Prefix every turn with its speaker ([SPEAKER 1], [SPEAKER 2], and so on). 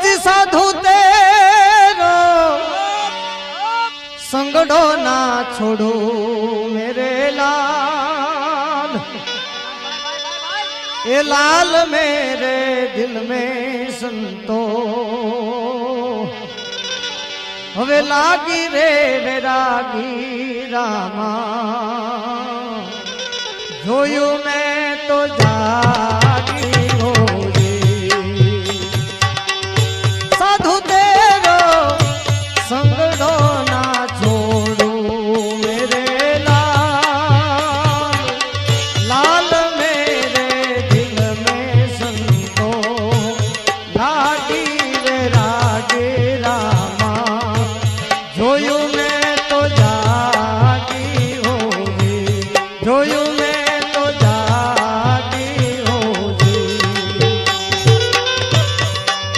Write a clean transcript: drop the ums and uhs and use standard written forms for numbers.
[SPEAKER 1] जी साधु तेरो संगड़ो ना छोड़ो मेरे लाल, ए लाल मेरे दिल में संतो हवे लागी रे वैरागी रामा, जोयू मैं तो जागी हो साधु तेरो संगड़ो ना छोड़ू मेरे लाल, लाल मेरे दिल में संतो लागी